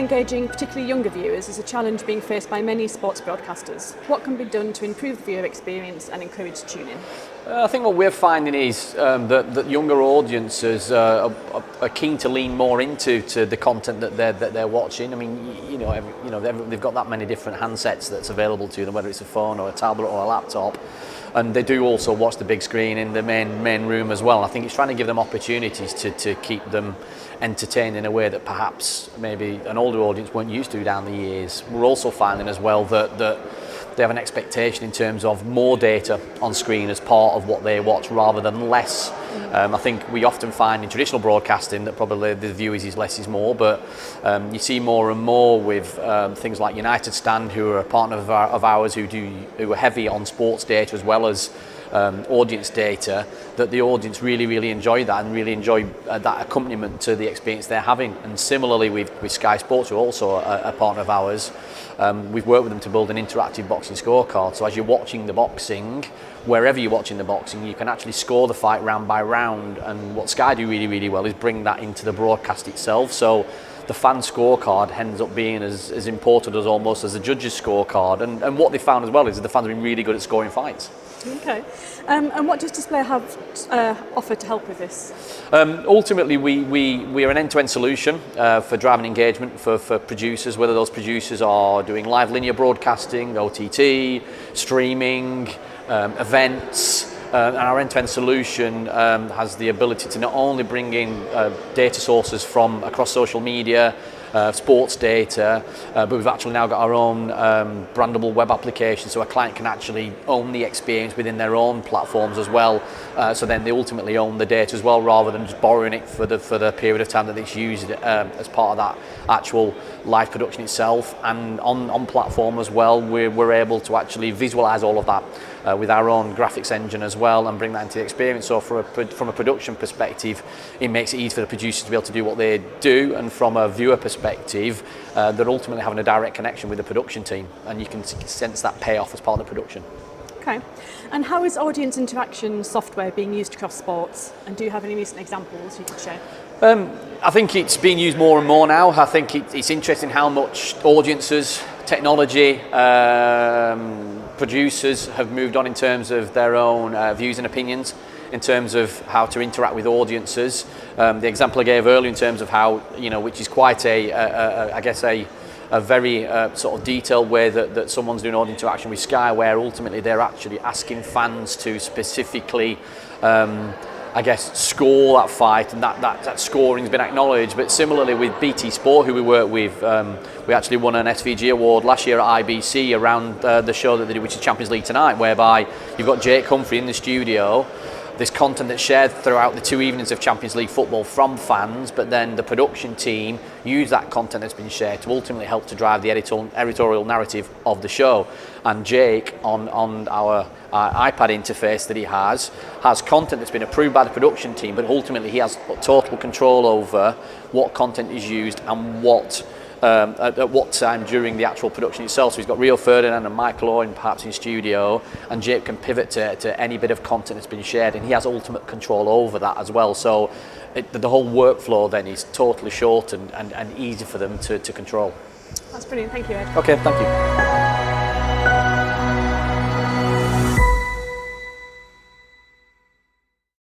engaging particularly younger viewers is a challenge being faced by many sports broadcasters. What can be done to improve the viewer experience and encourage tuning? I think what we're finding is that younger audiences are keen to lean more into the content that they're watching. I mean, they've got that many different handsets that's available to them, whether it's a phone or a tablet or a laptop, and they do also watch the big screen in the main room as well. And I think it's trying to give them opportunities to keep them entertained in a way that perhaps maybe an older audience weren't used to down the years. We're also finding as well that they have an expectation in terms of more data on screen as part of what they watch rather than less. I think we often find in traditional broadcasting that probably the view is less is more, but you see more and more with things like United Stand, who are a partner of ours who are heavy on sports data as well as audience data, that the audience really enjoy that and really enjoy that accompaniment to the experience they're having. And similarly with Sky Sports, who are also a partner of ours, we've worked with them to build an interactive boxing scorecard. So as you're watching the boxing, wherever you're watching the boxing, you can actually score the fight round by round. And what Sky do really well is bring that into the broadcast itself. So the fan scorecard ends up being as important as almost as the judge's scorecard. And what they found as well is that the fans have been really good at scoring fights. Okay. And what does Dizplai have offer to help with this? Ultimately, we are an end-to-end solution for driving engagement for producers, whether those producers are doing live linear broadcasting, OTT, streaming, events. And our end-to-end solution has the ability to not only bring in data sources from across social media, sports data, but we've actually now got our own brandable web application, so a client can actually own the experience within their own platforms as well. So then they ultimately own the data as well, rather than just borrowing it for the period of time that it's used as part of that actual live production itself. And on platform as well, we're able to actually visualize all of that with our own graphics engine as well and bring that into the experience. So from a production perspective, it makes it easy for the producers to be able to do what they do, and from a viewer perspective, they're ultimately having a direct connection with the production team, and you can sense that payoff as part of the production. Okay. And how is audience interaction software being used across sports? And do you have any recent examples you could share? I think it's being used more and more now. I think it's interesting how much audiences, technology, producers have moved on in terms of their own views and opinions in terms of how to interact with audiences. The example I gave earlier in terms of how, which is quite I guess a very sort of detailed way that someone's doing audience interaction with Sky, where ultimately they're actually asking fans to specifically score that fight, and that scoring's been acknowledged. But similarly with BT Sport, who we work with, we actually won an SVG award last year at IBC around the show that they do, which is Champions League Tonight, whereby you've got Jake Humphrey in the studio. There's content that's shared throughout the 2 evenings of Champions League football from fans, but then the production team use that content that's been shared to ultimately help to drive the editorial narrative of the show. And Jake, on our iPad interface that he has content that's been approved by the production team, but ultimately he has total control over what content is used and at what time during the actual production itself. So he's got Rio Ferdinand and Michael Owen perhaps in studio, and Jake can pivot to any bit of content that's been shared, and he has ultimate control over that as well. So the whole workflow then is totally short and easy for them to control. That's brilliant, thank you, Ed. Okay, thank you.